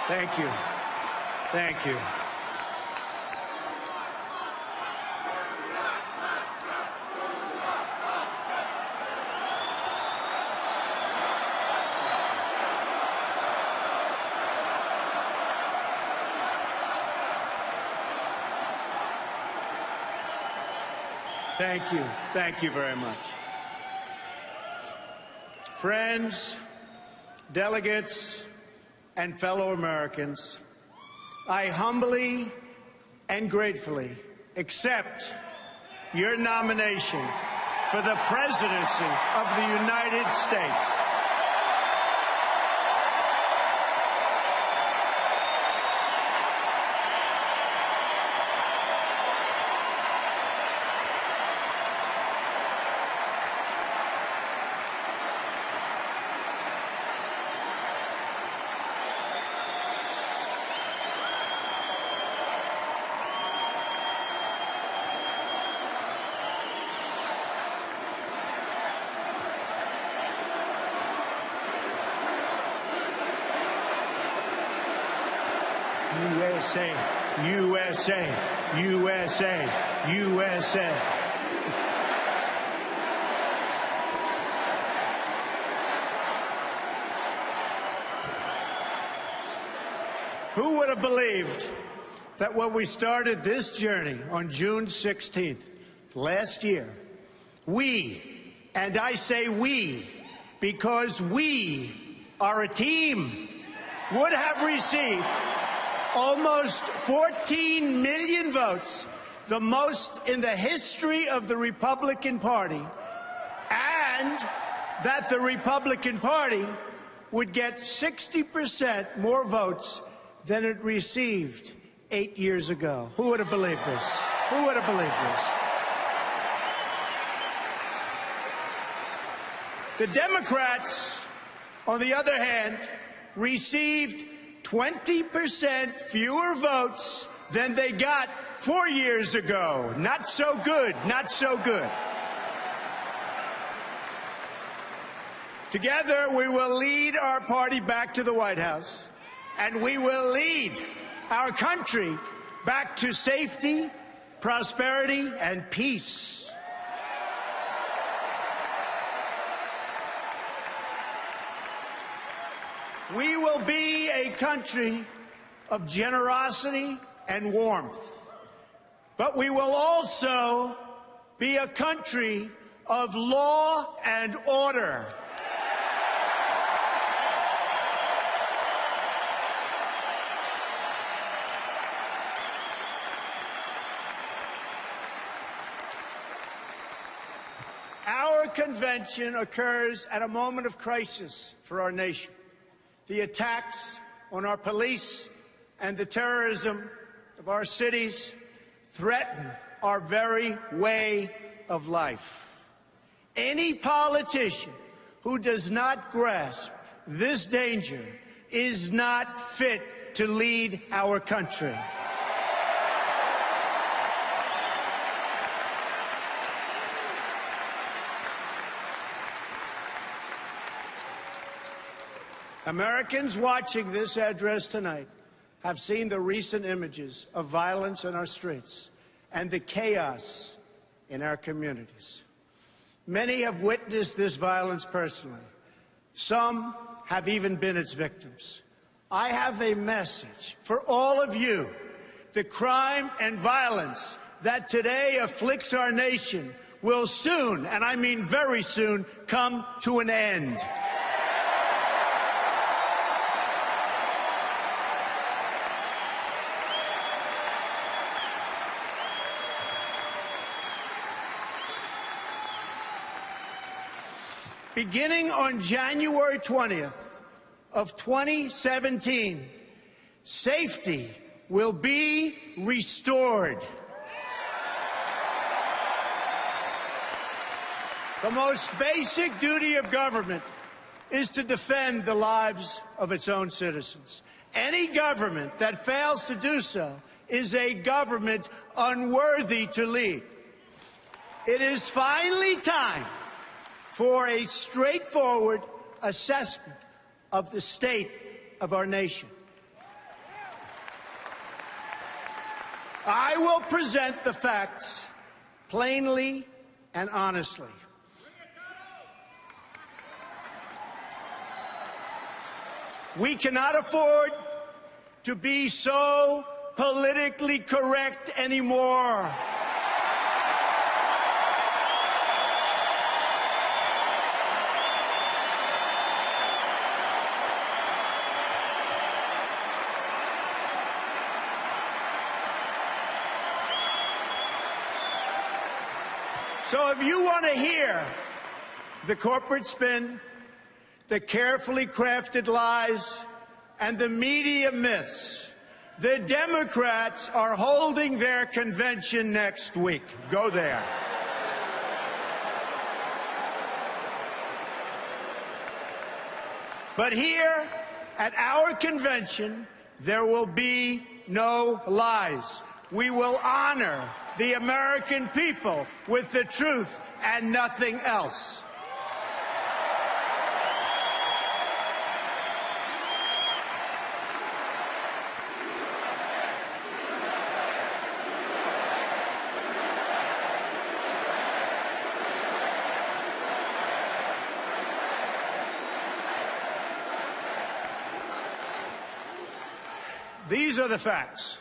Thank you. Thank you. Thank you. Thank you very much. Friends, delegates, and fellow Americans, I humbly and gratefully accept your nomination for the presidency of the United States. USA, USA, USA, USA. Who would have believed that when we started this journey on June 16th last year, we, and I say we, because we are a team, would have received almost 14 million votes, the most in the history of the Republican Party, and that the Republican Party would get 60% more votes than it received 8 years ago. Who would have believed this? Who would have believed this? The Democrats, on the other hand, received 20% fewer votes than they got 4 years ago. Not so good, not so good. Together, we will lead our party back to the White House, and we will lead our country back to safety, prosperity, and peace. We will be a country of generosity and warmth, but we will also be a country of law and order. Our convention occurs at a moment of crisis for our nation. The attacks on our police and the terrorism of our cities threaten our very way of life. Any politician who does not grasp this danger is not fit to lead our country. Americans watching this address tonight have seen the recent images of violence in our streets and the chaos in our communities. Many have witnessed this violence personally. Some have even been its victims. I have a message for all of you. The crime and violence that today afflicts our nation will soon, and I mean very soon, come to an end. Beginning on January 20th of 2017, safety will be restored. The most basic duty of government is to defend the lives of its own citizens. Any government that fails to do so is a government unworthy to lead. It is finally time for a straightforward assessment of the state of our nation. I will present the facts plainly and honestly. We cannot afford to be so politically correct anymore. So if you want to hear the corporate spin, the carefully crafted lies, and the media myths, the Democrats are holding their convention next week. Go there. But here at our convention, there will be no lies. We will honor the American people with the truth and nothing else. These are the facts.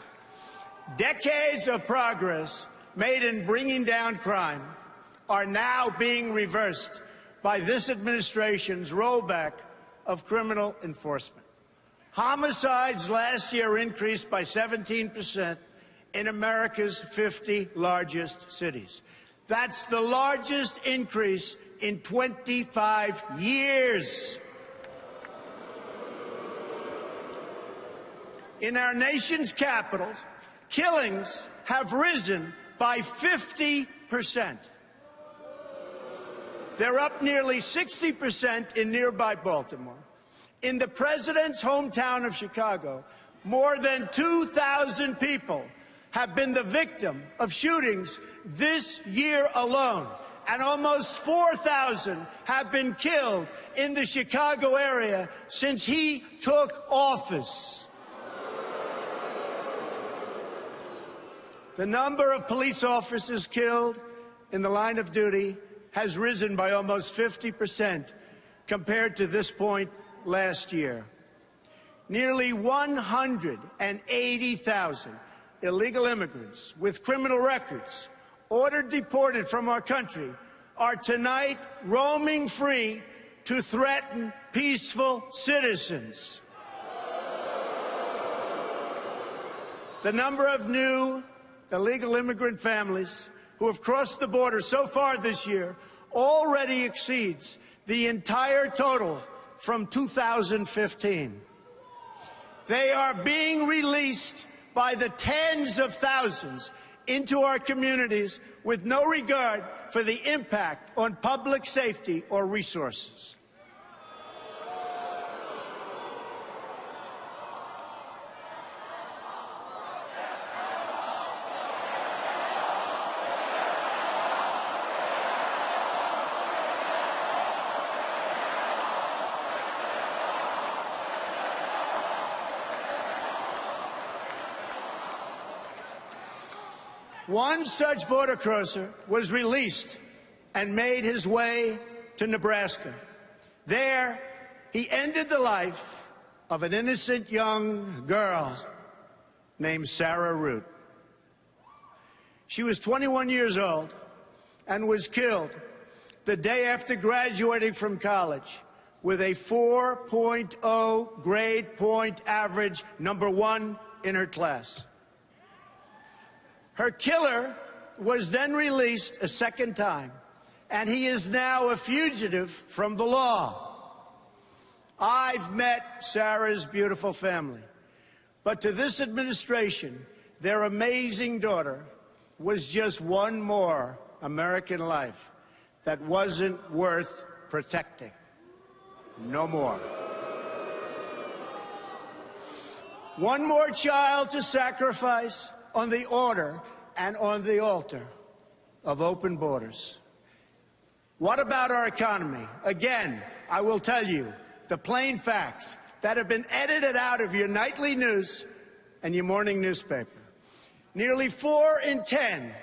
Decades of progress made in bringing down crime are now being reversed by this administration's rollback of criminal enforcement. Homicides last year increased by 17% in America's 50 largest cities. That's the largest increase in 25 years. In our nation's capitals, killings have risen by 50%. They're up nearly 60% in nearby Baltimore. In the president's hometown of Chicago, more than 2,000 people have been the victim of shootings this year alone, and almost 4,000 have been killed in the Chicago area since he took office. The number of police officers killed in the line of duty has risen by almost 50% compared to this point last year. Nearly 180,000 illegal immigrants with criminal records ordered deported from our country are tonight roaming free to threaten peaceful citizens. The number of new illegal immigrant families who have crossed the border so far this year already exceeds the entire total from 2015. They are being released by the tens of thousands into our communities with no regard for the impact on public safety or resources. One such border crosser was released and made his way to Nebraska. There, he ended the life of an innocent young girl named Sarah Root. She was 21 years old and was killed the day after graduating from college with a 4.0 grade point average, #1 in her class. Her killer was then released a second time, and he is now a fugitive from the law. I've met Sarah's beautiful family, but to this administration, their amazing daughter was just one more American life that wasn't worth protecting. No more. One more child to sacrifice on the order and on the altar of open borders. What about our economy? Again, I will tell you the plain facts that have been edited out of your nightly news and your morning newspaper. Nearly 4 in 10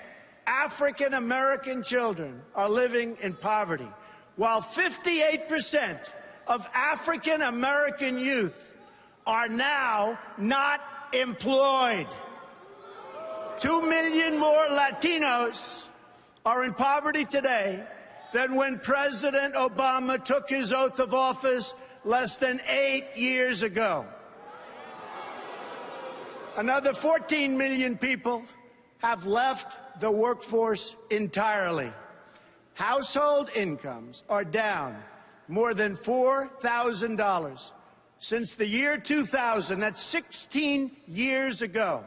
African American children are living in poverty, while 58% of African American youth are now not employed. 2 million more Latinos are in poverty today than when President Obama took his oath of office less than 8 years ago. Another 14 million people have left the workforce entirely. Household incomes are down more than $4,000 since the year 2000. That's 16 years ago.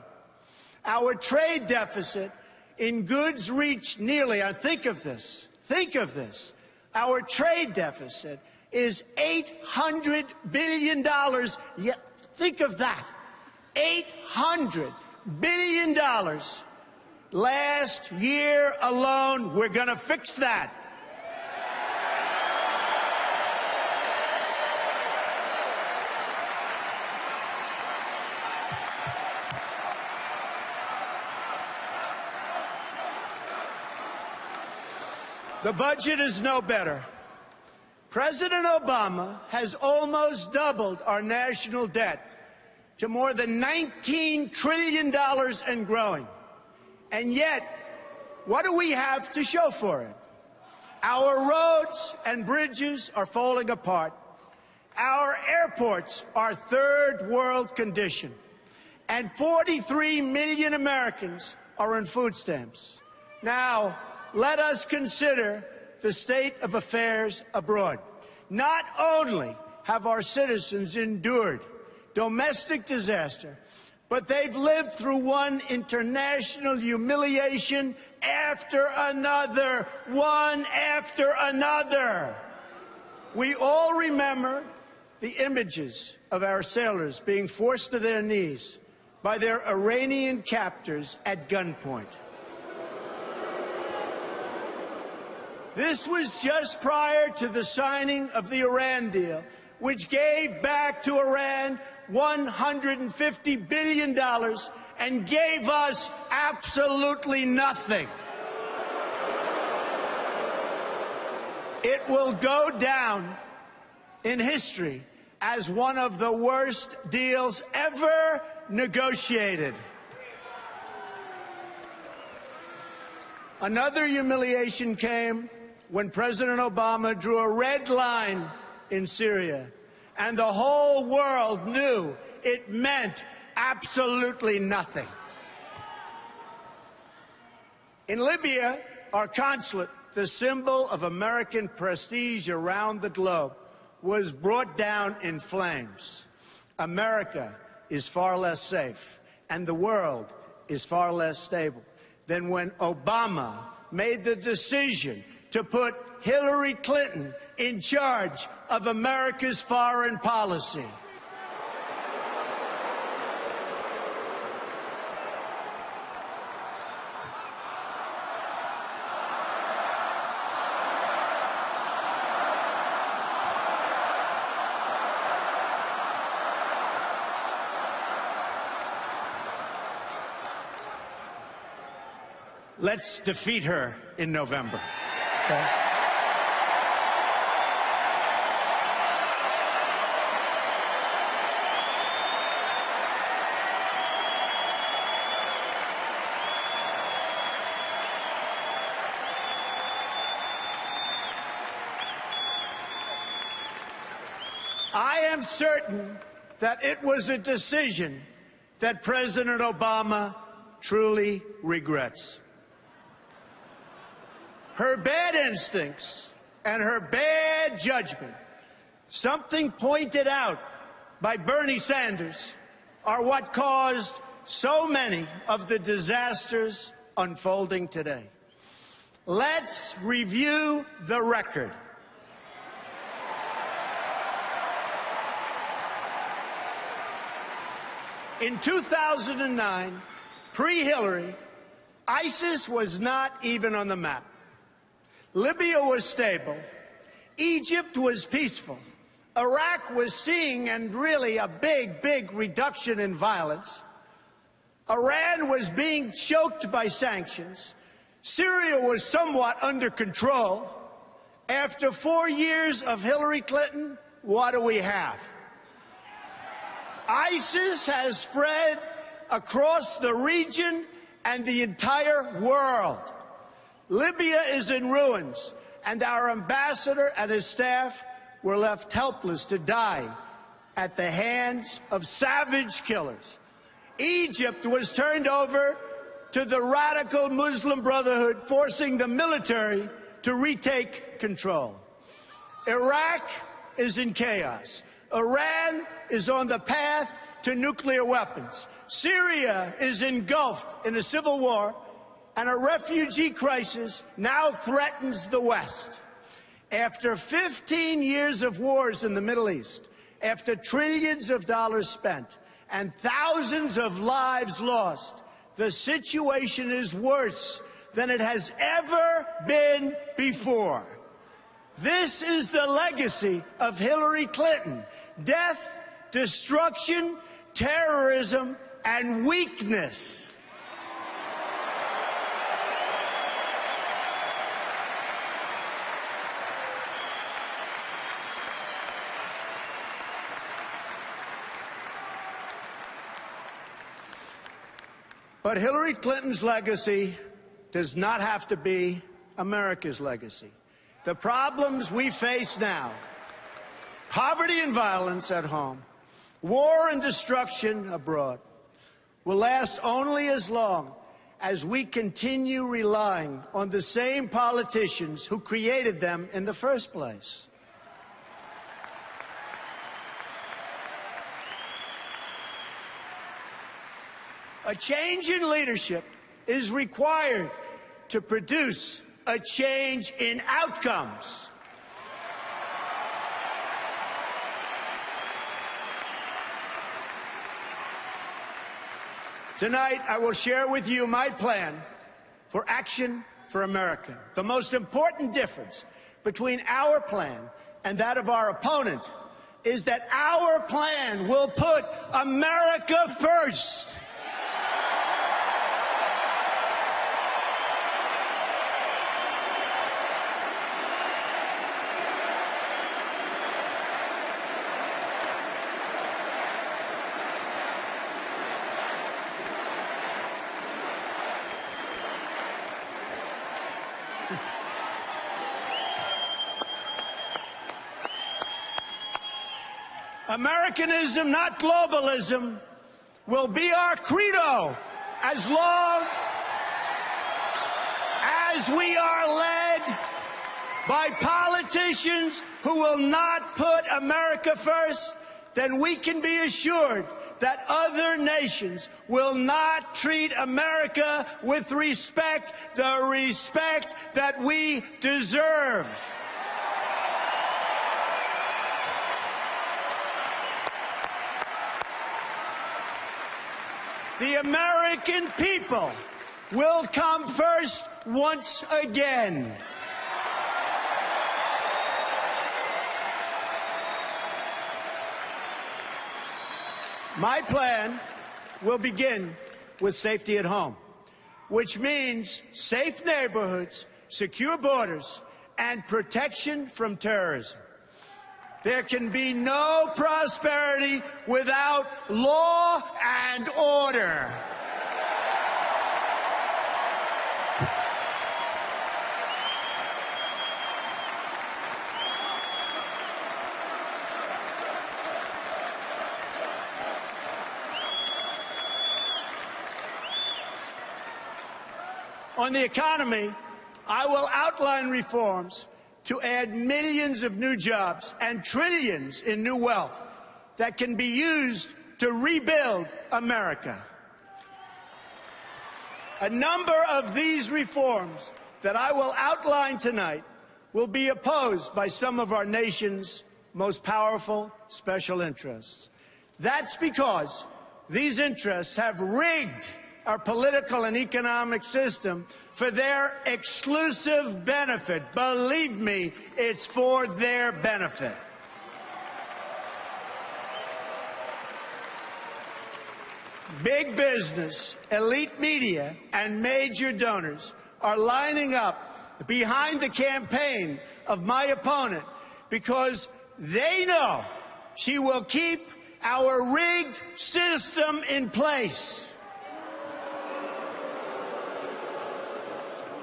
Our trade deficit in goods reached nearly, think of this, our trade deficit is $800 billion. Yeah, think of that, $800 billion. Last year alone, we're going to fix that. The budget is no better. President Obama has almost doubled our national debt to more than $19 trillion and growing. And yet, what do we have to show for it? Our roads and bridges are falling apart. Our airports are third world condition. And 43 million Americans are on food stamps. Now, let us consider the state of affairs abroad. Not only have our citizens endured domestic disaster, but they've lived through one international humiliation after another, one after another. We all remember the images of our sailors being forced to their knees by their Iranian captors at gunpoint. This was just prior to the signing of the Iran deal, which gave back to Iran $150 billion and gave us absolutely nothing. It will go down in history as one of the worst deals ever negotiated. Another humiliation came when President Obama drew a red line in Syria, and the whole world knew it meant absolutely nothing. In Libya, our consulate, the symbol of American prestige around the globe, was brought down in flames. America is far less safe, and the world is far less stable than when Obama made the decision to put Hillary Clinton in charge of America's foreign policy. Let's defeat her in November. Okay. I am certain that it was a decision that President Obama truly regrets. Her bad instincts and her bad judgment, something pointed out by Bernie Sanders, are what caused so many of the disasters unfolding today. Let's review the record. In 2009, pre-Hillary, ISIS was not even on the map. Libya was stable. Egypt was peaceful. Iraq was seeing, and really a big reduction in violence. Iran was being choked by sanctions. Syria was somewhat under control. After 4 years of Hillary Clinton, what do we have? ISIS has spread across the region and the entire world. Libya is in ruins, and our ambassador and his staff were left helpless to die at the hands of savage killers. Egypt was turned over to the radical Muslim Brotherhood, forcing the military to retake control. Iraq is in chaos. Iran is on the path to nuclear weapons. Syria is engulfed in a civil war, and a refugee crisis now threatens the West. After 15 years of wars in the Middle East, after trillions of dollars spent and thousands of lives lost, the situation is worse than it has ever been before. This is the legacy of Hillary Clinton: death, destruction, terrorism, and weakness. But Hillary Clinton's legacy does not have to be America's legacy. The problems we face now, poverty and violence at home, war and destruction abroad, will last only as long as we continue relying on the same politicians who created them in the first place. A change in leadership is required to produce a change in outcomes. Tonight, I will share with you my plan for Action for America. The most important difference between our plan and that of our opponent is that our plan will put America first. Americanism, not globalism, will be our credo as long as we are led by politicians who will not put America first. Then we can be assured that other nations will not treat America with respect, the respect that we deserve. The American people will come first once again. My plan will begin with safety at home, which means safe neighborhoods, secure borders, and protection from terrorism. There can be no prosperity without law and order. On the economy, I will outline reforms to add millions of new jobs and trillions in new wealth that can be used to rebuild America. A number of these reforms that I will outline tonight will be opposed by some of our nation's most powerful special interests. That's because these interests have rigged our political and economic system for their exclusive benefit. Believe me, it's for their benefit. big business, elite media, and major donors are lining up behind the campaign of my opponent because they know she will keep our rigged system in place.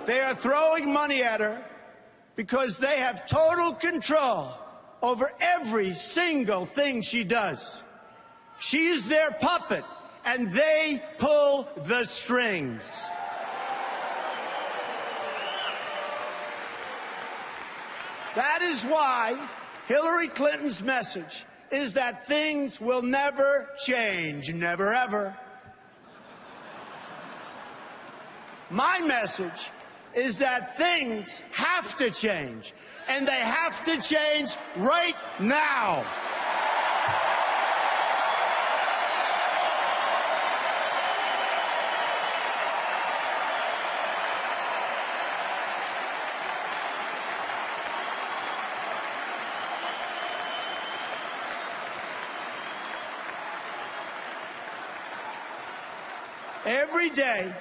They are throwing money at her because they have total control over every single thing she does. She's their puppet, and they pull the strings. That is why Hillary Clinton's message is that things will never change, never ever. My message is that things have to change, and they have to change right now. Every day,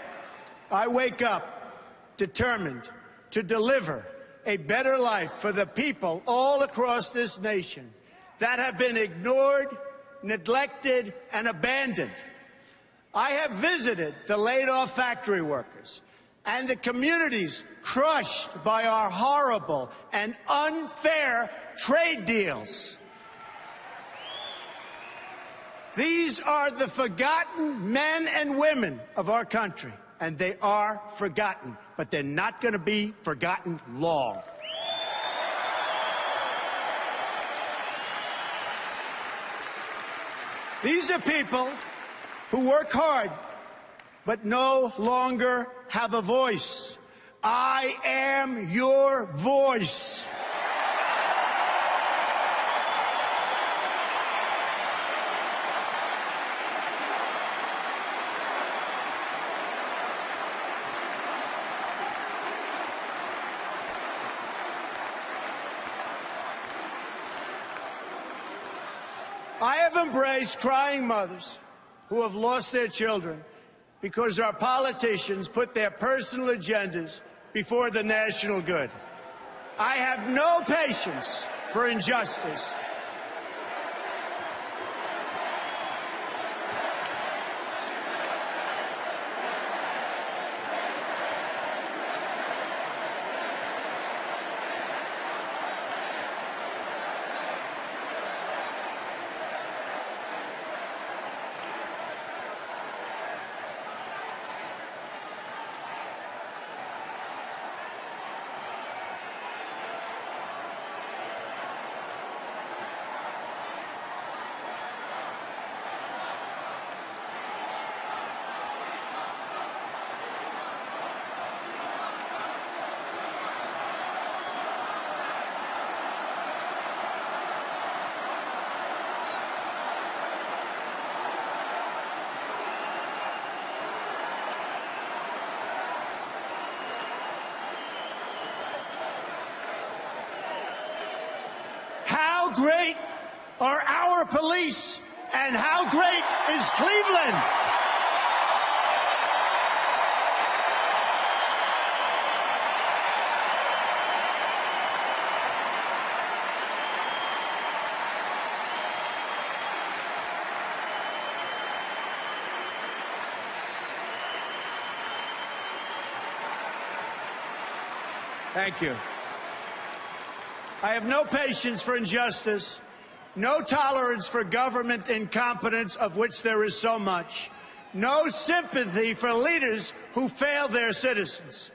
I wake up determined to deliver a better life for the people all across this nation that have been ignored, neglected, and abandoned. I have visited the laid-off factory workers and the communities crushed by our horrible and unfair trade deals. These are the forgotten men and women of our country, and they are forgotten, but they're not going to be forgotten long. These are people who work hard, but no longer have a voice. I am your voice. I have embraced crying mothers who have lost their children because our politicians put their personal agendas before the national good. I have no patience for injustice. How great are our police, and how great is Cleveland? Thank you. I have no patience for injustice, no tolerance for government incompetence, of which there is so much, no sympathy for leaders who fail their citizens.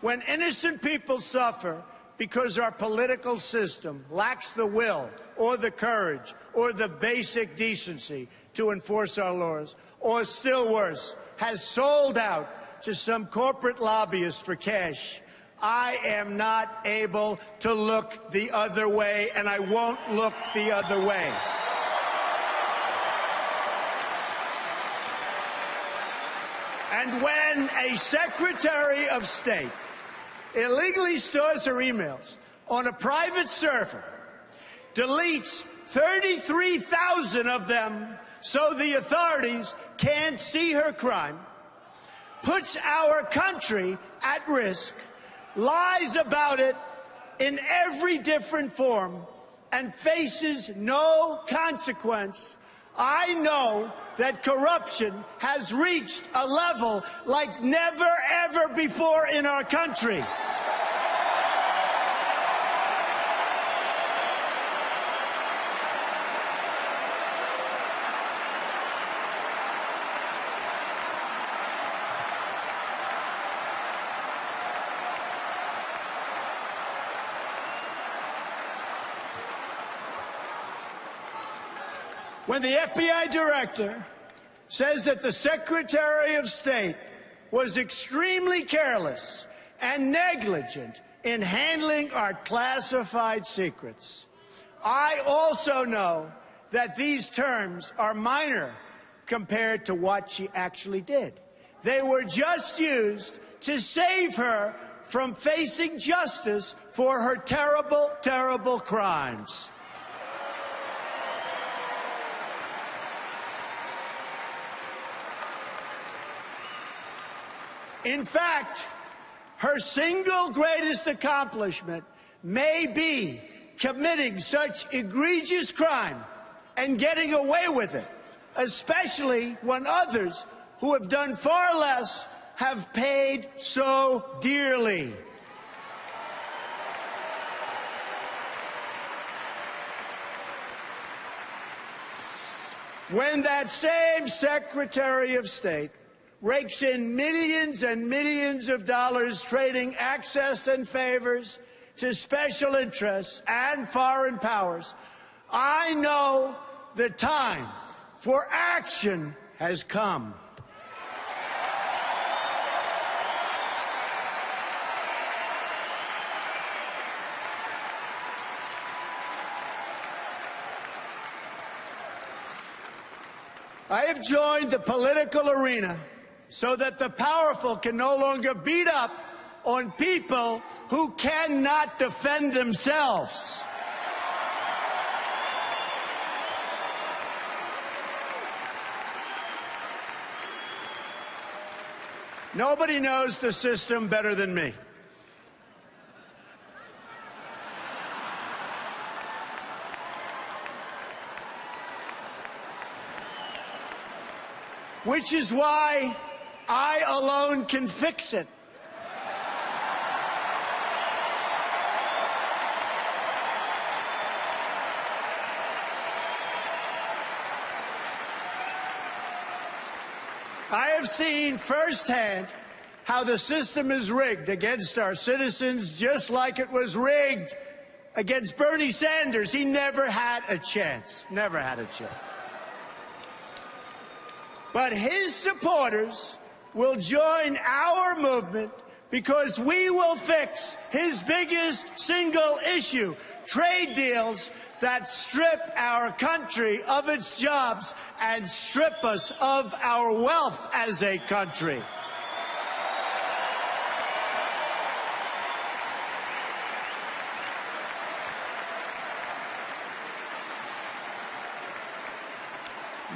When innocent people suffer because our political system lacks the will or the courage or the basic decency to enforce our laws, or still worse, has sold out to some corporate lobbyist for cash, I am not able to look the other way, and I won't look the other way. And when a Secretary of State illegally stores her emails on a private server, deletes 33,000 of them so the authorities can't see her crime, puts our country at risk, lies about it in every different form, and faces no consequence, I know that corruption has reached a level like never, ever before in our country. When the FBI director says that the Secretary of State was extremely careless and negligent in handling our classified secrets, I also know that these terms are minor compared to what she actually did. They were just used to save her from facing justice for her terrible, terrible crimes. In fact, her single greatest accomplishment may be committing such egregious crime and getting away with it, especially when others who have done far less have paid so dearly. When that same Secretary of State rakes in millions and millions of dollars trading access and favors to special interests and foreign powers, I know the time for action has come. I have joined the political arena so that the powerful can no longer beat up on people who cannot defend themselves. Nobody knows the system better than me. Which is why I alone can fix it. I have seen firsthand how the system is rigged against our citizens, just like it was rigged against Bernie Sanders. He never had a chance. Never had a chance. But his supporters will join our movement because we will fix his biggest single issue, trade deals that strip our country of its jobs and strip us of our wealth as a country.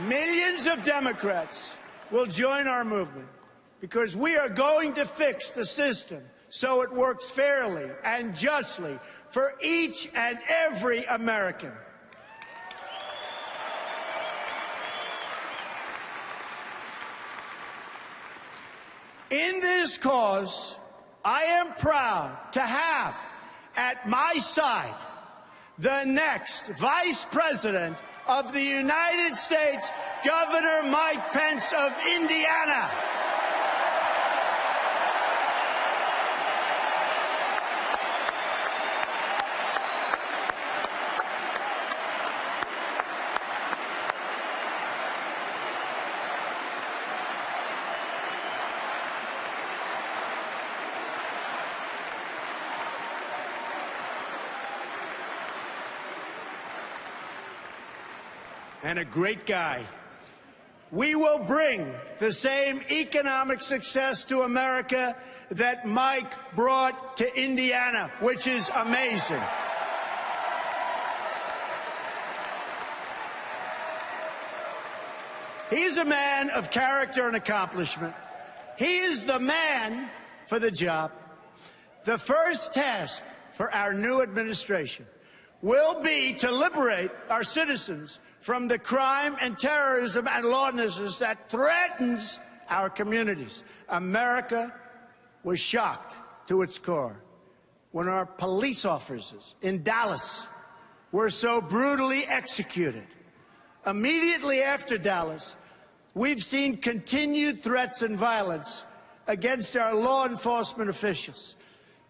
Millions of Democrats will join our movement because we are going to fix the system so it works fairly and justly for each and every American. In this cause, I am proud to have at my side the next Vice President of the United States, Governor Mike Pence of Indiana. And a great guy. We will bring the same economic success to America that Mike brought to Indiana, which is amazing. He's a man of character and accomplishment. He is the man for the job. The first task for our new administration will be to liberate our citizens from the crime and terrorism and lawlessness that threatens our communities. America was shocked to its core when our police officers in Dallas were so brutally executed. Immediately after Dallas, we've seen continued threats and violence against our law enforcement officials.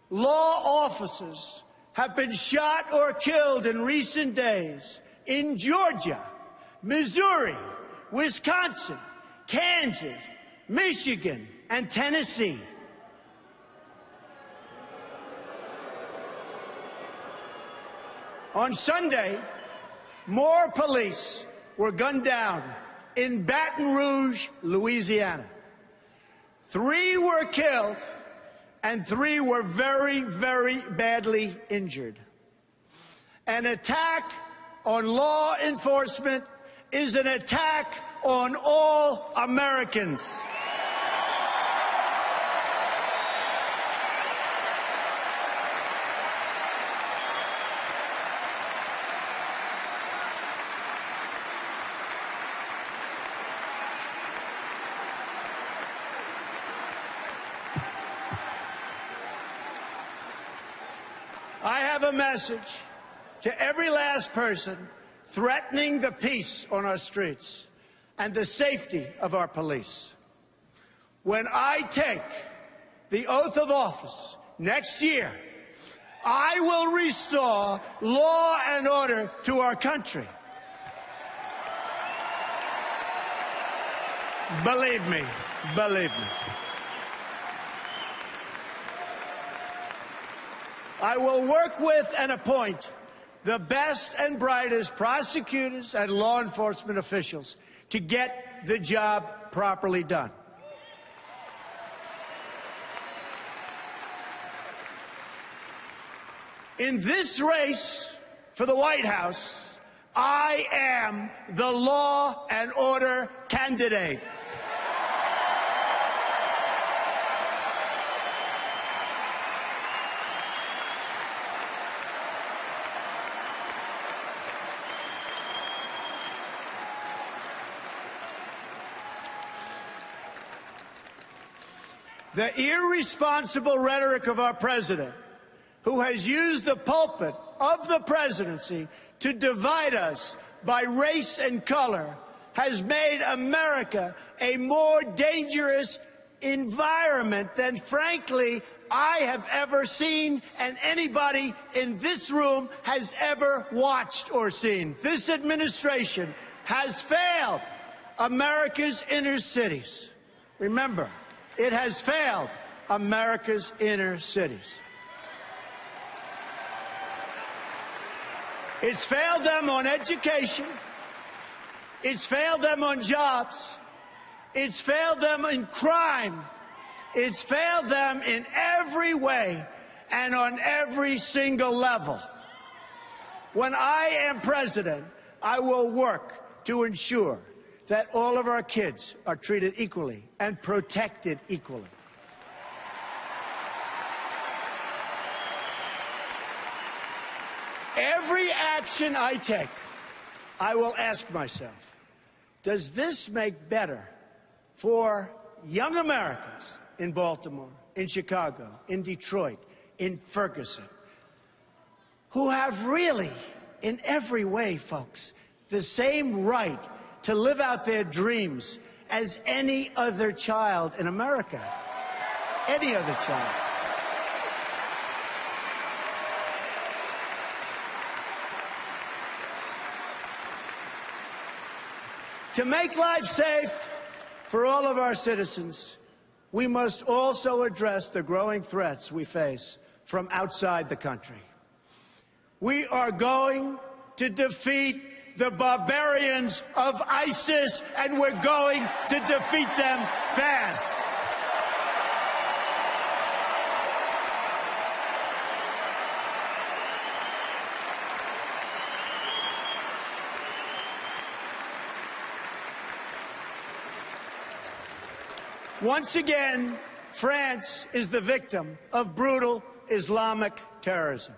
Law officers have been shot or killed in recent days in Georgia, Missouri, Wisconsin, Kansas, Michigan, and Tennessee. On Sunday, more police were gunned down in Baton Rouge, Louisiana. 3 were killed and 3 were very, very badly injured. An attack on law enforcement is an attack on all Americans. I have a message to every last person threatening the peace on our streets and the safety of our police. When I take the oath of office next year, I will restore law and order to our country. Believe me, believe me. I will work with and appoint the best and brightest prosecutors and law enforcement officials to get the job properly done. In this race for the White House, I am the law and order candidate. The irresponsible rhetoric of our president, who has used the pulpit of the presidency to divide us by race and color, has made America a more dangerous environment than, frankly, I have ever seen and anybody in this room has ever watched or seen. This administration has failed America's inner cities. Remember, it has failed America's inner cities. It's failed them on education. It's failed them on jobs. It's failed them in crime. It's failed them in every way and on every single level. When I am president, I will work to ensure that all of our kids are treated equally and protected equally. Every action I take, I will ask myself, does this make better for young Americans in Baltimore, in Chicago, in Detroit, in Ferguson, who have really, in every way, folks, the same right to live out their dreams as any other child in America. Any other child. To make life safe for all of our citizens, we must also address the growing threats we face from outside the country. We are going to defeat the barbarians of ISIS, and we're going to defeat them fast. Once again, France is the victim of brutal Islamic terrorism.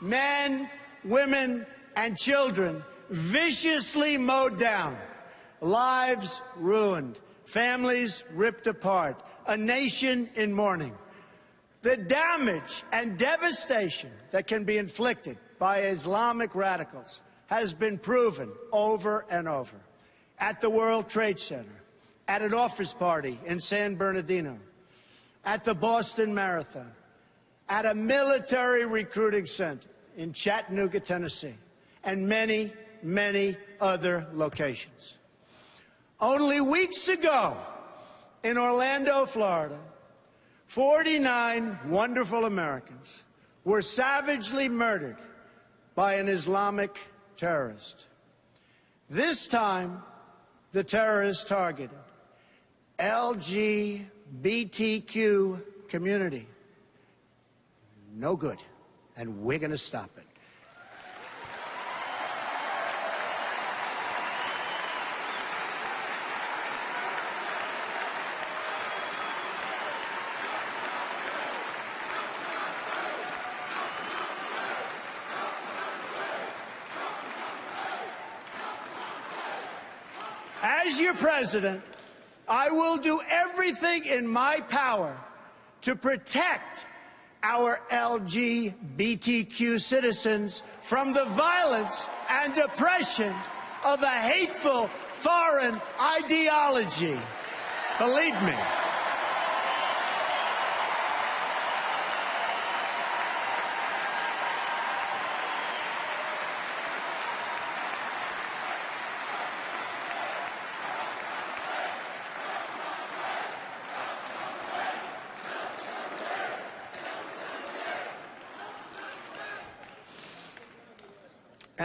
Men, women, and children viciously mowed down, lives ruined, families ripped apart, a nation in mourning. The damage and devastation that can be inflicted by Islamic radicals has been proven over and over. At the World Trade Center, at an office party in San Bernardino, at the Boston Marathon, at a military recruiting center in Chattanooga, Tennessee, and many, many other locations. Only weeks ago, in Orlando, Florida, 49 wonderful Americans were savagely murdered by an Islamic terrorist. This time, the terrorist targeted LGBTQ community. No good, and we're going to stop it. As your president, I will do everything in my power to protect our LGBTQ citizens from the violence and oppression of a hateful foreign ideology. Believe me.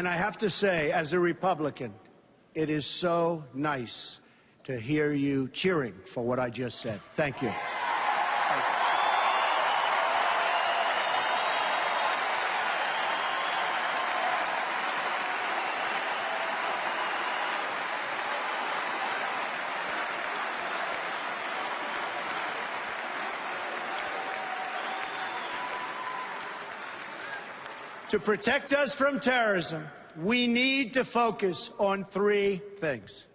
And I have to say, as a Republican, it is so nice to hear you cheering for what I just said. Thank you. To protect us from terrorism, we need to focus on three things.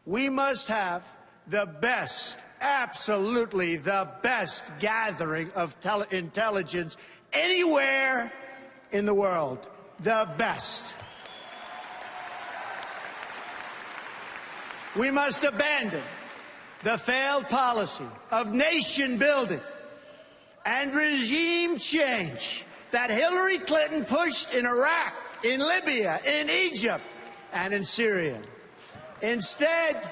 We must have the best, absolutely the best gathering of intelligence anywhere in the world. The best. We must abandon the failed policy of nation building and regime change that Hillary Clinton pushed in Iraq, in Libya, in Egypt, and in Syria. Instead,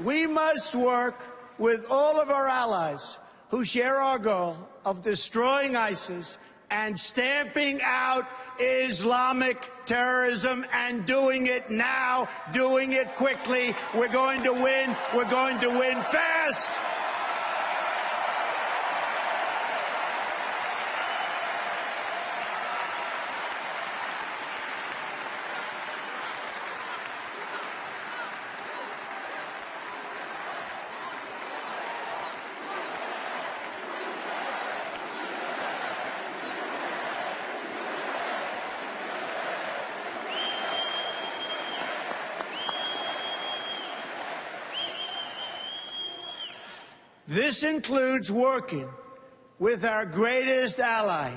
we must work with all of our allies who share our goal of destroying ISIS and stamping out Islamic terrorism, and doing it now, doing it quickly. We're going to win. We're going to win fast. This includes working with our greatest ally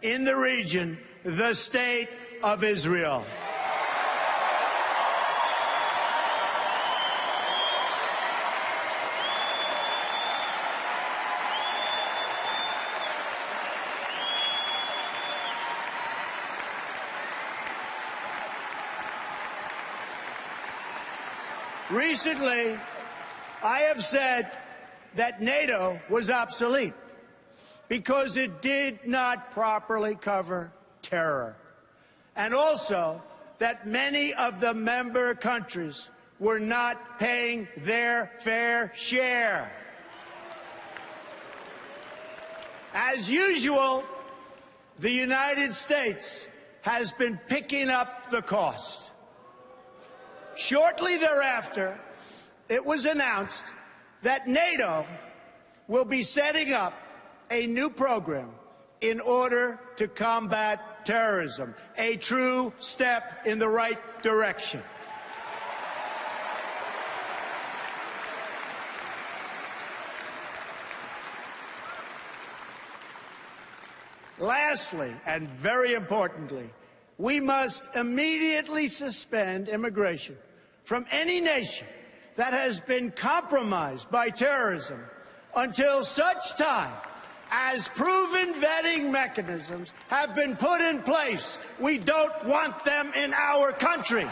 in the region, the State of Israel. Recently, I have said that NATO was obsolete because it did not properly cover terror, and also that many of the member countries were not paying their fair share. As usual, the United States has been picking up the cost. Shortly thereafter, it was announced that NATO will be setting up a new program in order to combat terrorism, a true step in the right direction. Lastly, and very importantly, we must immediately suspend immigration from any nation that has been compromised by terrorism until such time as proven vetting mechanisms have been put in place. We don't want them in our country.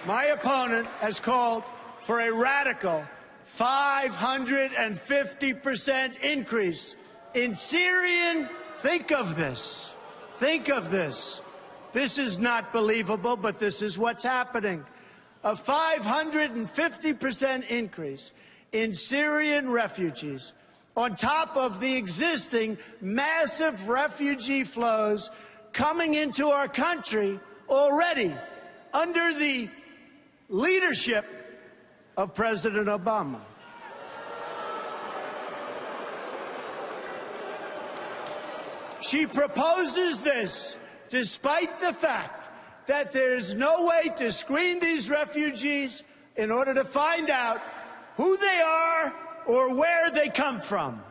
My opponent has called for a radical 550% increase in Syrian. Think of this. Think of this. This is not believable, but this is what's happening. A 550% increase in Syrian refugees on top of the existing massive refugee flows coming into our country already under the leadership of President Obama. She proposes this despite the fact that there's no way to screen these refugees in order to find out who they are or where they come from.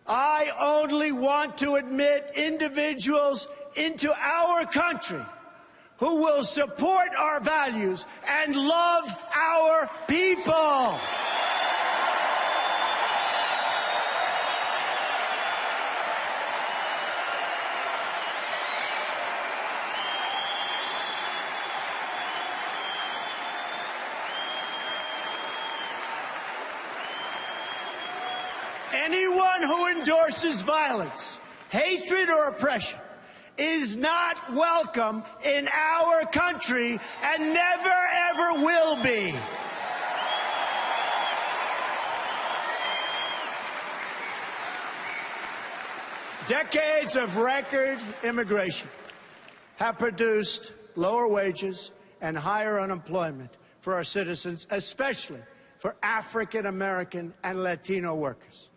I only want to admit individuals into our country who will support our values and love our people. Anyone who endorses violence, hatred, or oppression is not welcome in our country and never, ever will be. Decades of record immigration have produced lower wages and higher unemployment for our citizens, especially for African American and Latino workers.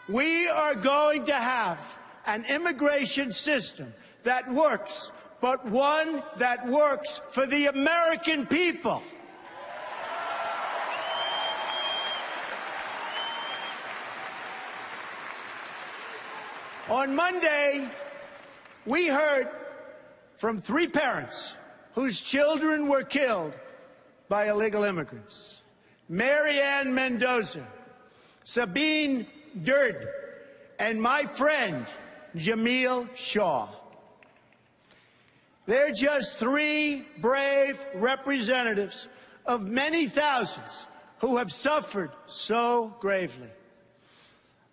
We are going to have an immigration system that works, but one that works for the American people. On Monday, we heard from 3 parents whose children were killed by illegal immigrants: Marianne Mendoza, Sabine Durden, and my friend Jamil Shaw. They're just 3 brave representatives of many thousands who have suffered so gravely.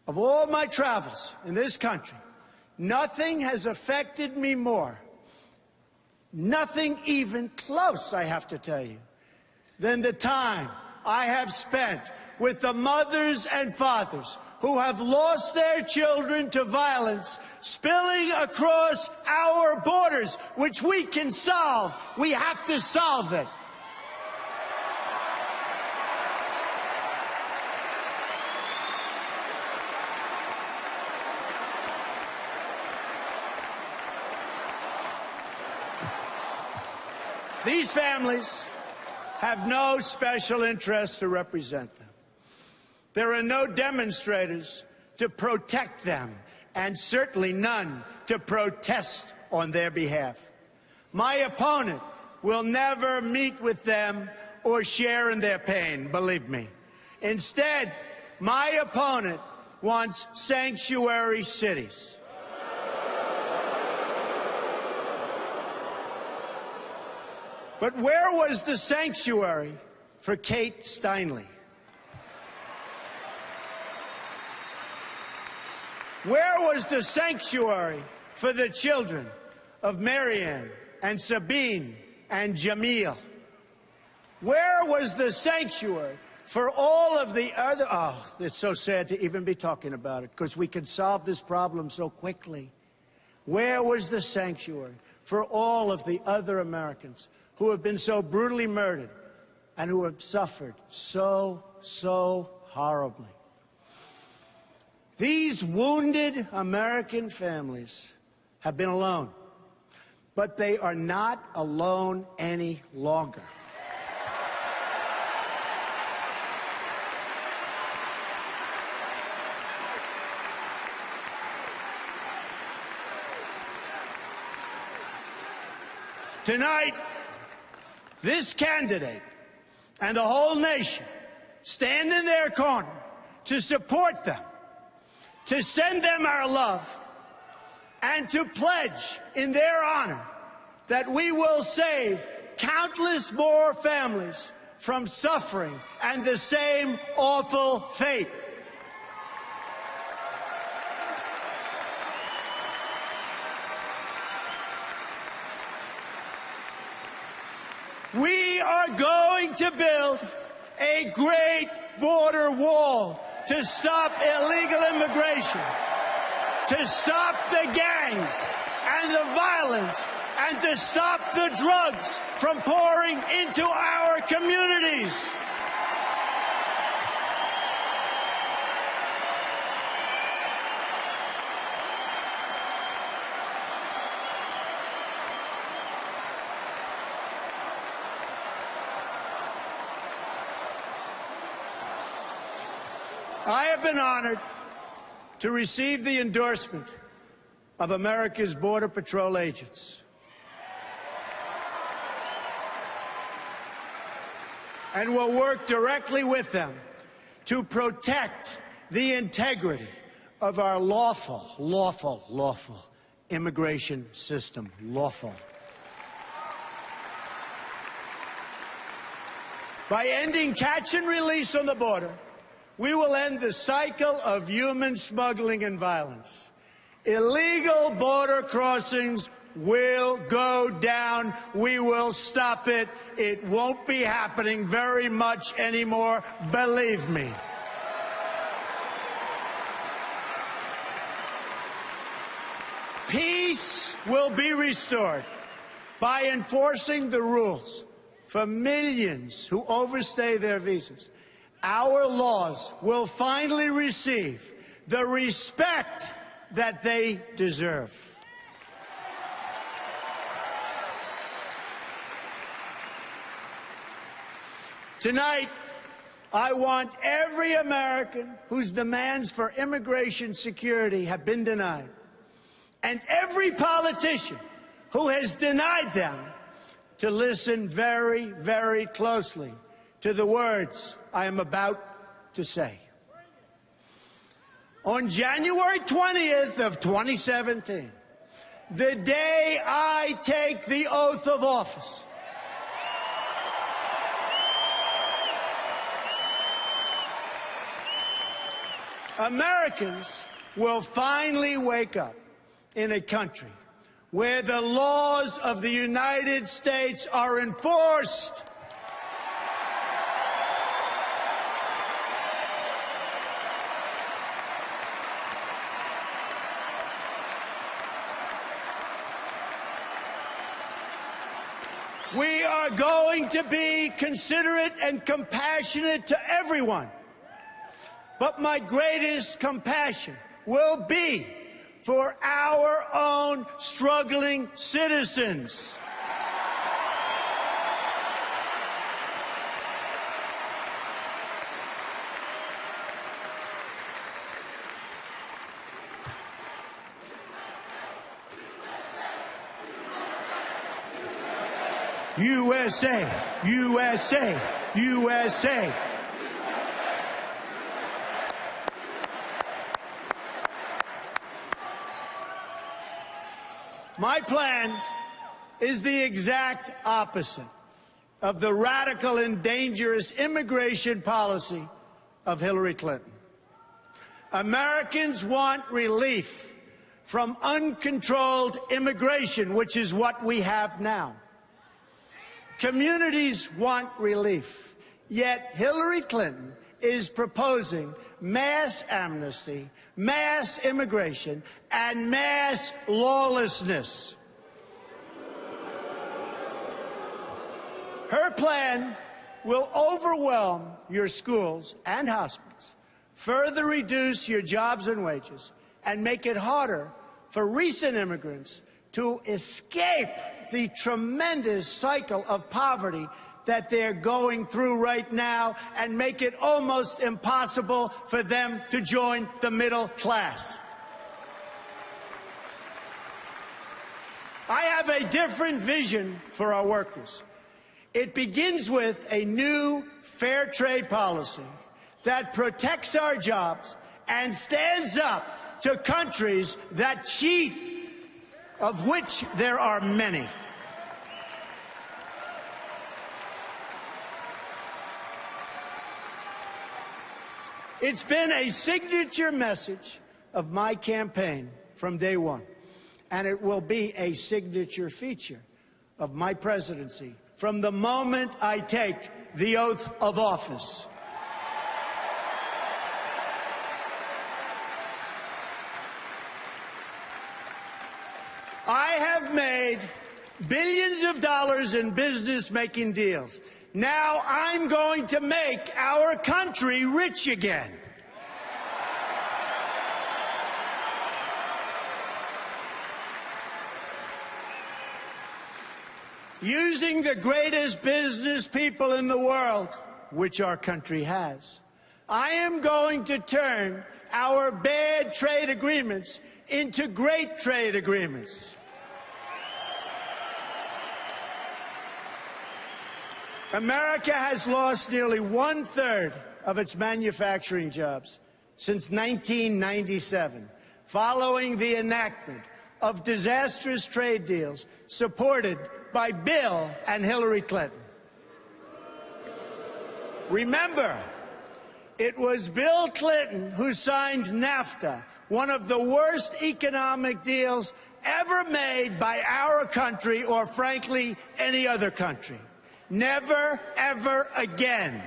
Of all my travels in this country, nothing has affected me more, nothing even close, I have to tell you, than the time I have spent with the mothers and fathers who have lost their children to violence spilling across our borders, which we can solve. We have to solve it. These families have no special interest to represent them. There are no demonstrators to protect them, and certainly none to protest on their behalf. My opponent will never meet with them or share in their pain, believe me. Instead, my opponent wants sanctuary cities. But where was the sanctuary for Kate Steinle? Where was the sanctuary for the children of Marianne and Sabine and Jamil? Where was the sanctuary for all of the other? Oh, it's so sad to even be talking about it, because we could solve this problem so quickly. Where was the sanctuary for all of the other Americans who have been so brutally murdered and who have suffered so horribly? These wounded American families have been alone, but they are not alone any longer. Tonight, this candidate and the whole nation stand in their corner to support them, to send them our love, and to pledge in their honor that we will save countless more families from suffering and the same awful fate. We are going to build a great border wall to stop illegal immigration, to stop the gangs and the violence, and to stop the drugs from pouring into our communities. I have been honored to receive the endorsement of America's Border Patrol agents, and will work directly with them to protect the integrity of our lawful immigration system. Lawful. By ending catch and release on the border, we will end the cycle of human smuggling and violence. Illegal border crossings will go down. We will stop it. It won't be happening very much anymore, believe me. Peace will be restored by enforcing the rules for millions who overstay their visas. Our laws will finally receive the respect that they deserve. Tonight, I want every American whose demands for immigration security have been denied, and every politician who has denied them, to listen very, very closely to the words I am about to say. On January 20th of 2017, the day I take the oath of office, Americans will finally wake up in a country where the laws of the United States are enforced. We are going to be considerate and compassionate to everyone. But my greatest compassion will be for our own struggling citizens. USA, USA, USA. My plan is the exact opposite of the radical and dangerous immigration policy of Hillary Clinton. Americans want relief from uncontrolled immigration, which is what we have now. Communities want relief, yet Hillary Clinton is proposing mass amnesty, mass immigration, and mass lawlessness. Her plan will overwhelm your schools and hospitals, further reduce your jobs and wages, and make it harder for recent immigrants to escape the tremendous cycle of poverty that they're going through right now, and make it almost impossible for them to join the middle class. I have a different vision for our workers. It begins with a new fair trade policy that protects our jobs and stands up to countries that cheat, of which there are many. It's been a signature message of my campaign from day one, and it will be a signature feature of my presidency from the moment I take the oath of office. I have made billions of dollars in business-making deals. Now I'm going to make our country rich again. Using the greatest business people in the world, which our country has, I am going to turn our bad trade agreements into great trade agreements. America has lost nearly 1/3 of its manufacturing jobs since 1997, following the enactment of disastrous trade deals supported by Bill and Hillary Clinton. Remember, it was Bill Clinton who signed NAFTA, one of the worst economic deals ever made by our country, or frankly, any other country. Never, ever again.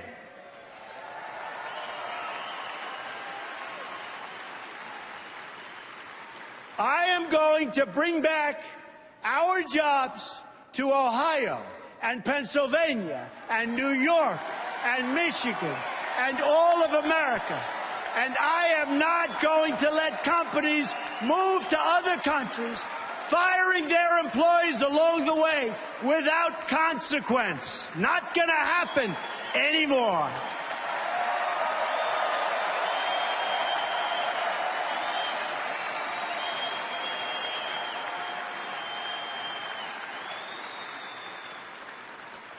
I am going to bring back our jobs to Ohio and Pennsylvania and New York and Michigan and all of America. And I am not going to let companies move to other countries, firing their employees along the way without consequence. Not going to happen anymore.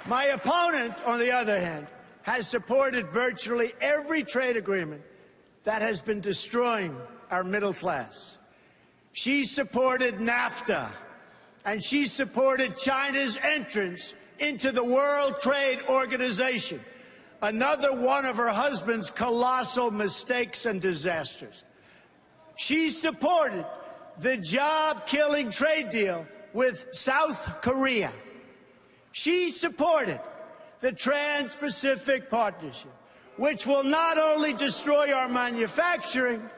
My opponent, on the other hand, has supported virtually every trade agreement that has been destroying our middle class. She supported NAFTA, and she supported China's entrance into the World Trade Organization, another one of her husband's colossal mistakes and disasters. She supported the job-killing trade deal with South Korea. She supported the Trans-Pacific Partnership, which will not only destroy our manufacturing,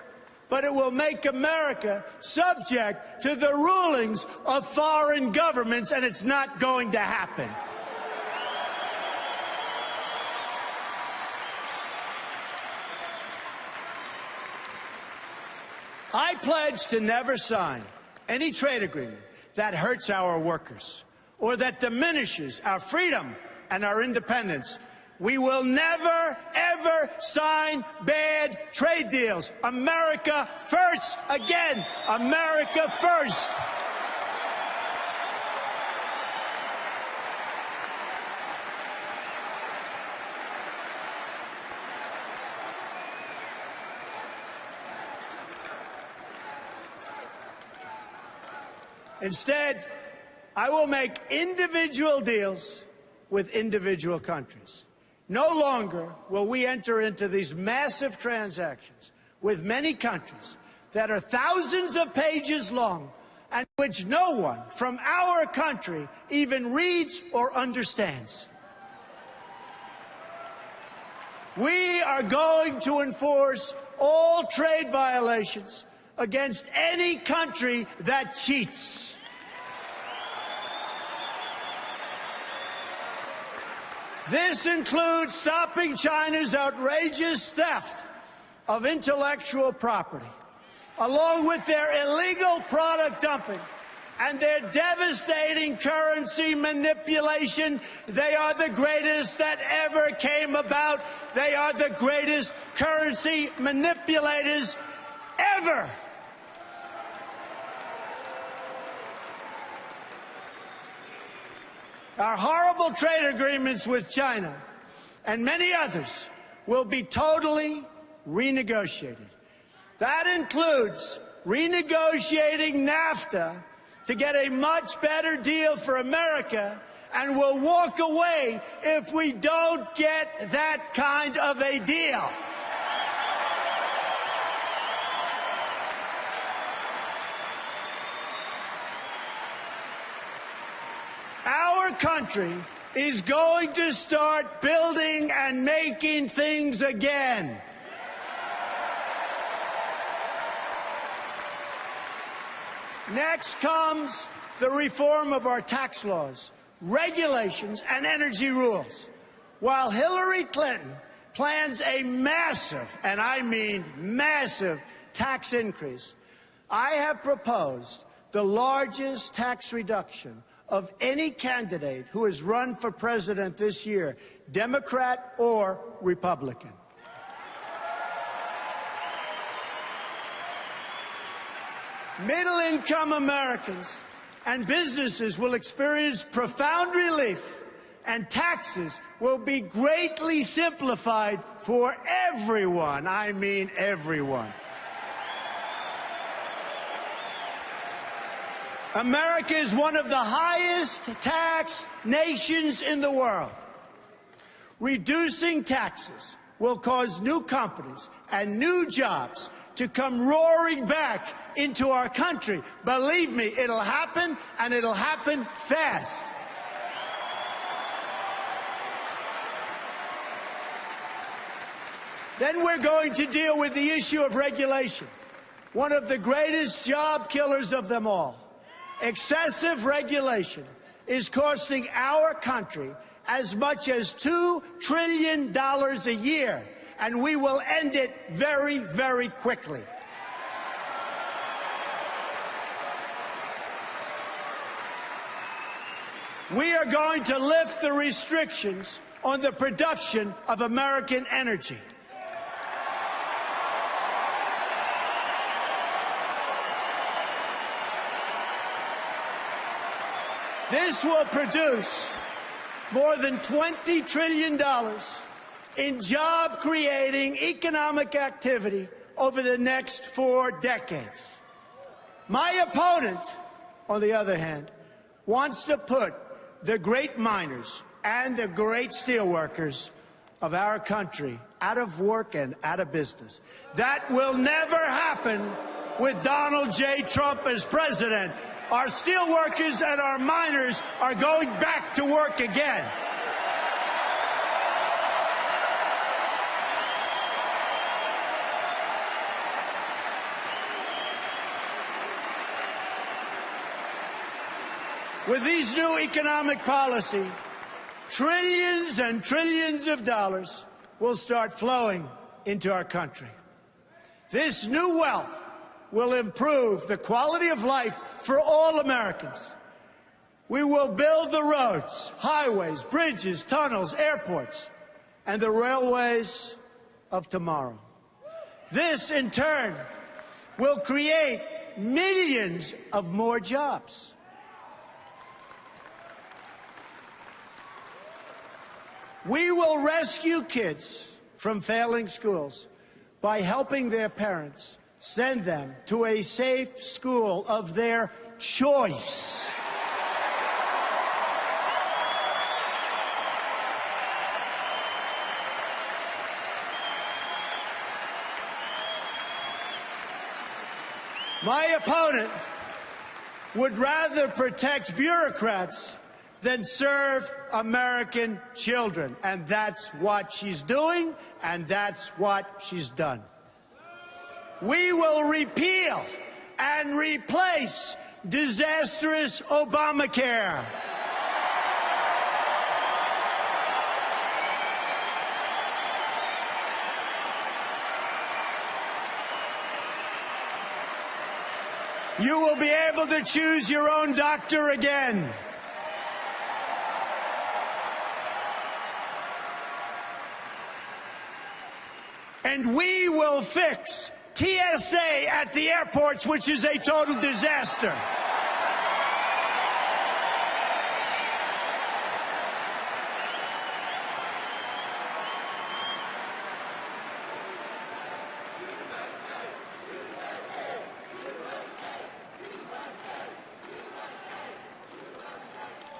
but it will make America subject to the rulings of foreign governments, and it's not going to happen. I pledge to never sign any trade agreement that hurts our workers or that diminishes our freedom and our independence. We will never, ever sign bad trade deals. America first. Again, America first. Instead, I will make individual deals with individual countries. No longer will we enter into these massive transactions with many countries that are thousands of pages long, and which no one from our country even reads or understands. We are going to enforce all trade violations against any country that cheats. This includes stopping China's outrageous theft of intellectual property, along with their illegal product dumping and their devastating currency manipulation. They are the greatest that ever came about. They are the greatest currency manipulators ever. Our horrible trade agreements with China and many others will be totally renegotiated. That includes renegotiating NAFTA to get a much better deal for America, and we'll walk away if we don't get that kind of a deal. Our country is going to start building and making things again. Next comes the reform of our tax laws, regulations, and energy rules. While Hillary Clinton plans a massive, and I mean massive, tax increase, I have proposed the largest tax reduction of any candidate who has run for president this year, Democrat or Republican. Middle-income Americans and businesses will experience profound relief, and taxes will be greatly simplified for everyone. I mean everyone. America is one of the highest taxed nations in the world. Reducing taxes will cause new companies and new jobs to come roaring back into our country. Believe me, it'll happen, and it'll happen fast. Then we're going to deal with the issue of regulation, one of the greatest job killers of them all. Excessive regulation is costing our country as much as $2 trillion a year, and we will end it very, very quickly. We are going to lift the restrictions on the production of American energy. This will produce more than $20 trillion in job-creating economic activity over the next 4 decades. My opponent, on the other hand, wants to put the great miners and the great steelworkers of our country out of work and out of business. That will never happen with Donald J. Trump as president. Our steelworkers and our miners are going back to work again. With these new economic policy, trillions and trillions of dollars will start flowing into our country. This new wealth will improve the quality of life for all Americans. We will build the roads, highways, bridges, tunnels, airports, and the railways of tomorrow. This, in turn, will create millions of more jobs. We will rescue kids from failing schools by helping their parents send them to a safe school of their choice. My opponent would rather protect bureaucrats than serve American children. And that's what she's doing, and that's what she's done. We will repeal and replace disastrous Obamacare. You will be able to choose your own doctor again. And we will fix TSA at the airports, which is a total disaster.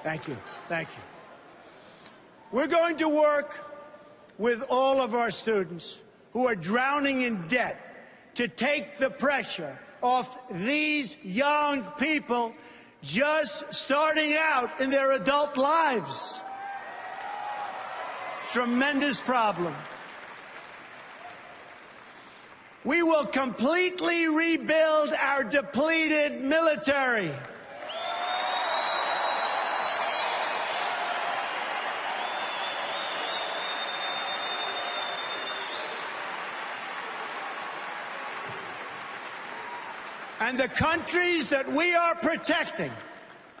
Thank you. Thank you. We're going to work with all of our students who are drowning in debt to take the pressure off these young people just starting out in their adult lives. Tremendous problem. We will completely rebuild our depleted military. And the countries that we are protecting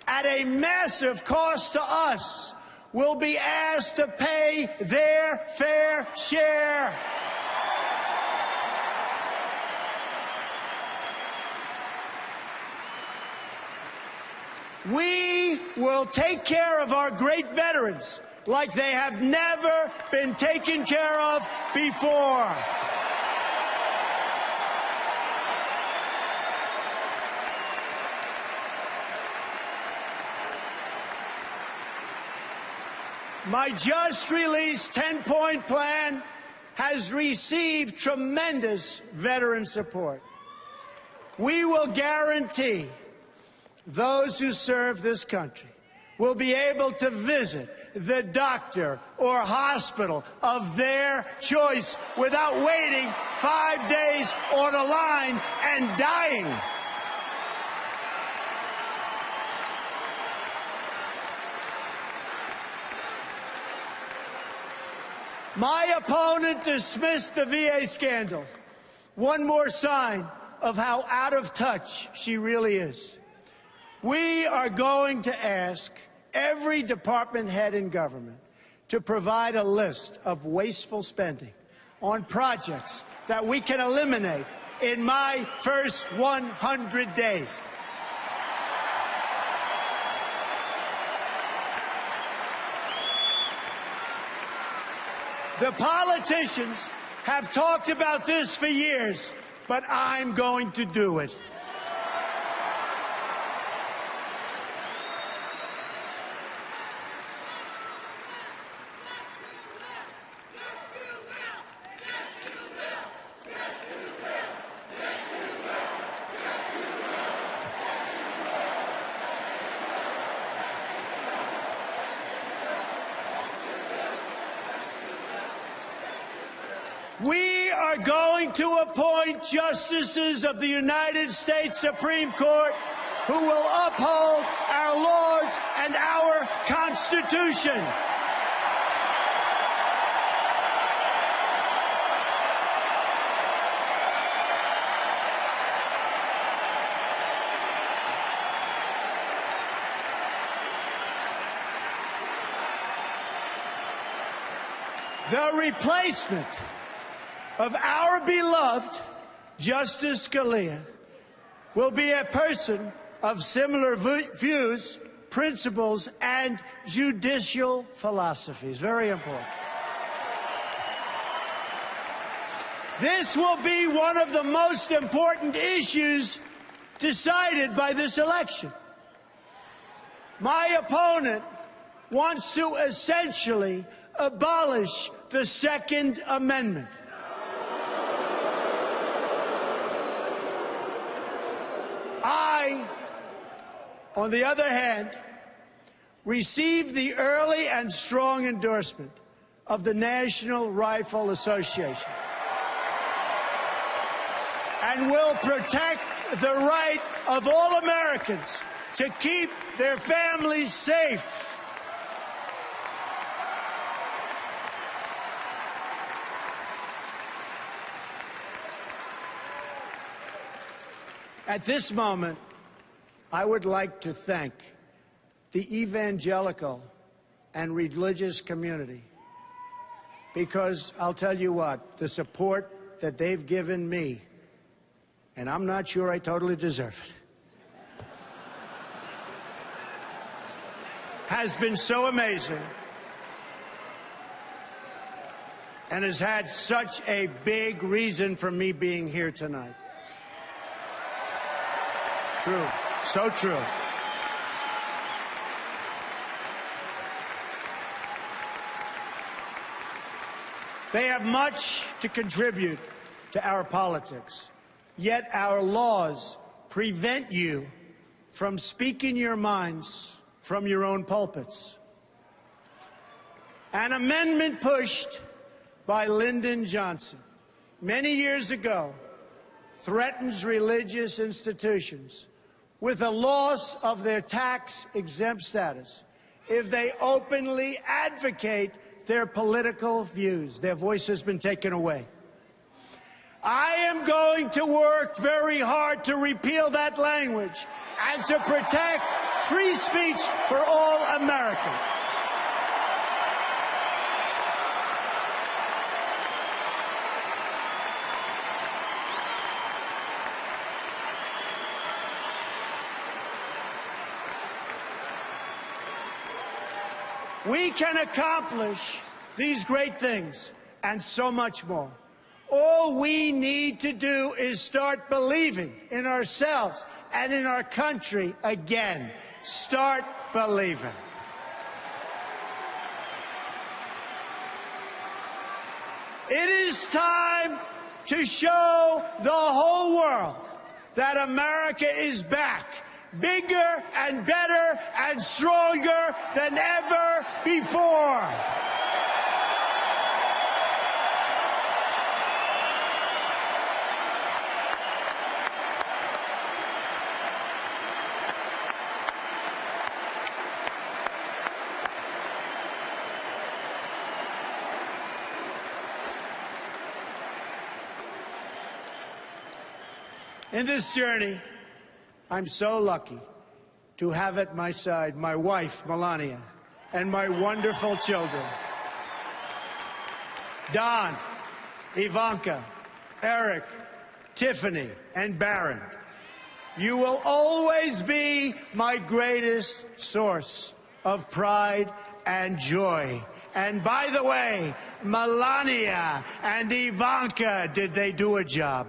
at a massive cost to us will be asked to pay their fair share. We will take care of our great veterans like they have never been taken care of before. My just-released 10-point plan has received tremendous veteran support. We will guarantee those who serve this country will be able to visit the doctor or hospital of their choice without waiting 5 days on a line and dying. My opponent dismissed the VA scandal. One more sign of how out of touch she really is. We are going to ask every department head in government to provide a list of wasteful spending on projects that we can eliminate in my first 100 days. The politicians have talked about this for years, but I'm going to do it. We are going to appoint justices of the United States Supreme Court who will uphold our laws and our Constitution. The replacement of our beloved Justice Scalia will be a person of similar views, principles, and judicial philosophies. Very important. This will be one of the most important issues decided by this election. My opponent wants to essentially abolish the Second Amendment. on the other hand, received the early and strong endorsement of the National Rifle Association and will protect the right of all Americans to keep their families safe. At this moment, I would like to thank the evangelical and religious community, because I'll tell you what, the support that they've given me, and I'm not sure I totally deserve it, has been so amazing and has had such a big reason for me being here tonight. True. So true. They have much to contribute to our politics, yet our laws prevent you from speaking your minds from your own pulpits. An amendment pushed by Lyndon Johnson many years ago threatens religious institutions with a loss of their tax-exempt status if they openly advocate their political views. Their voice has been taken away. I am going to work very hard to repeal that language and to protect free speech for all Americans. We can accomplish these great things and so much more. All we need to do is start believing in ourselves and in our country again. Start believing. It is time to show the whole world that America is back, bigger and better and stronger than ever before. In this journey, I'm so lucky to have at my side my wife, Melania, and my wonderful children, Don, Ivanka, Eric, Tiffany, and Barron. You will always be my greatest source of pride and joy. And by the way, Melania and Ivanka, did they do a job?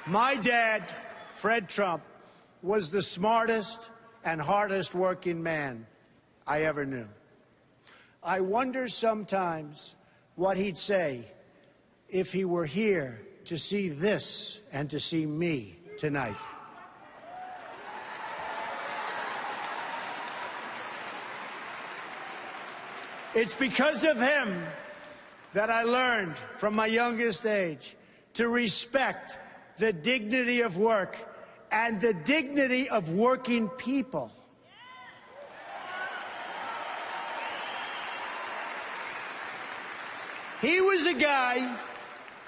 My dad, Fred Trump, was the smartest and hardest working man I ever knew. I wonder sometimes what he'd say if he were here to see this and to see me tonight. It's because of him that I learned from my youngest age to respect the dignity of work and the dignity of working people. He was a guy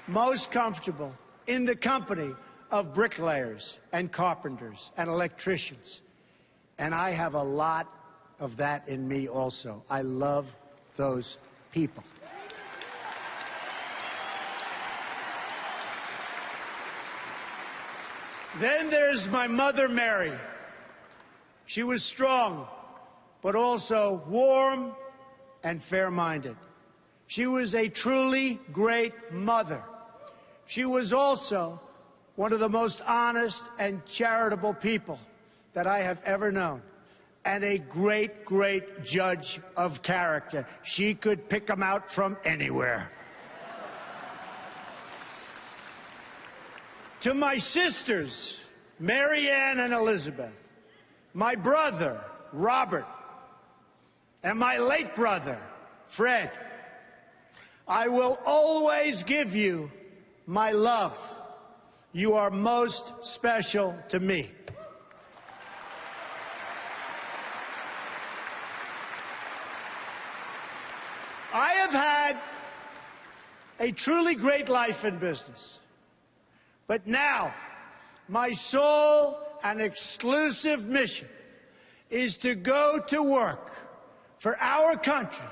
most comfortable in the company of bricklayers and carpenters and electricians. And I have a lot of that in me also. I love those people. Then there's my mother, Mary. She was strong, but also warm and fair-minded. She was a truly great mother. She was also one of the most honest and charitable people that I have ever known. and a great, great judge of character. She could pick them out from anywhere. To my sisters, Mary Ann and Elizabeth, my brother, Robert, and my late brother, Fred, I will always give you my love. You are most special to me. I have had a truly great life in business. But now, my sole and exclusive mission is to go to work for our country,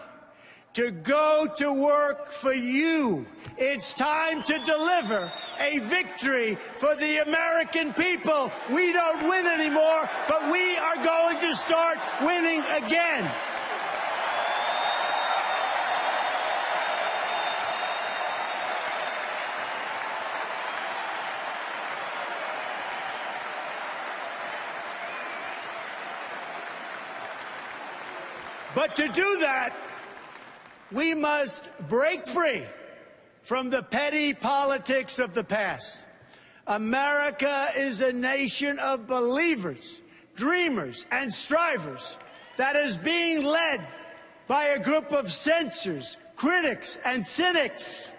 to go to work for you. It's time to deliver a victory for the American people. We don't win anymore, but we are going to start winning again. But to do that, we must break free from the petty politics of the past. America is a nation of believers, dreamers, and strivers that is being led by a group of censors, critics, and cynics.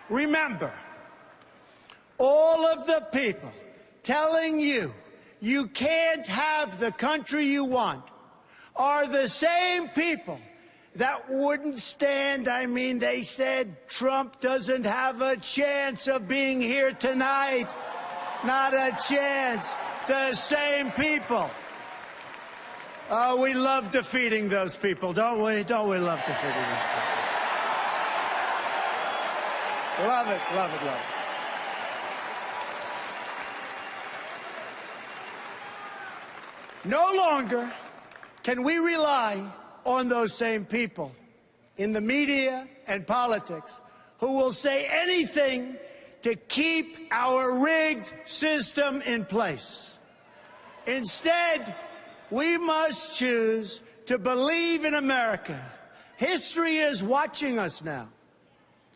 Remember, all of the people telling you you can't have the country you want are the same people that wouldn't stand. I mean, they said Trump doesn't have a chance of being here tonight. Not a chance. The same people. Oh, we love defeating those people, don't we? Don't we love defeating those people? Love it, love it, love it. No longer can we rely on those same people in the media and politics who will say anything to keep our rigged system in place. Instead, we must choose to believe in America. History is watching us now.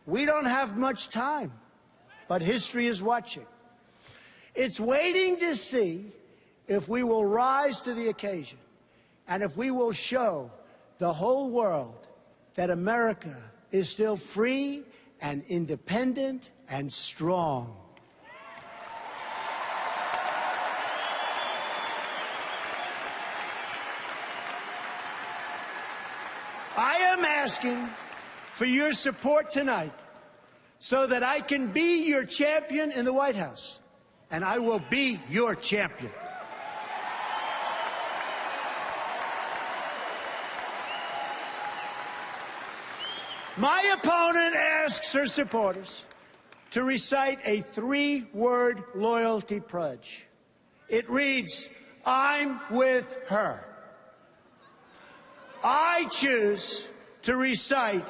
We don't have much time, but history is watching. It's waiting to see if we will rise to the occasion and if we will show the whole world that America is still free and independent and strong. I am asking for your support tonight so that I can be your champion in the White House, and I will be your champion. My opponent asks her supporters to recite a three-word loyalty pledge. It reads, "I'm with her." I choose to recite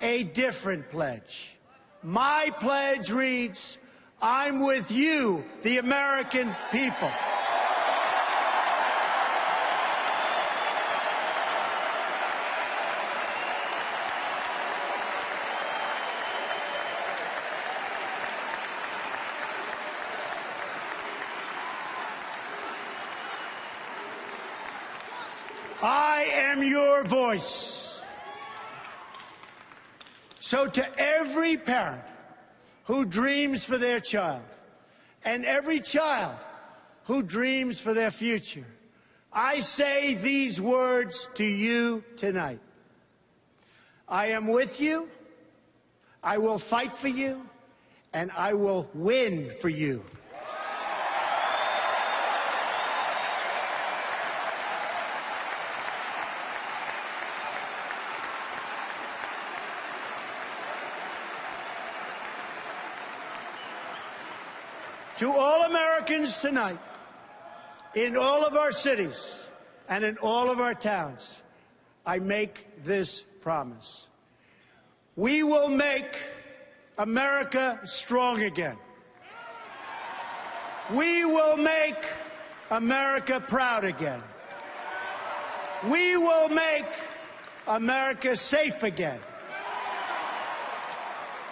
a different pledge. My pledge reads, "I'm with you, the American people." I am your voice. So to every parent who dreams for their child, and every child who dreams for their future, I say these words to you tonight. I am with you, I will fight for you, and I will win for you. To all Americans tonight, in all of our cities and in all of our towns, I make this promise. We will make America strong again. We will make America proud again. We will make America safe again.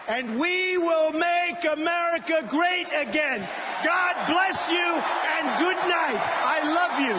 And we will make America great again. God bless you and good night. I love you.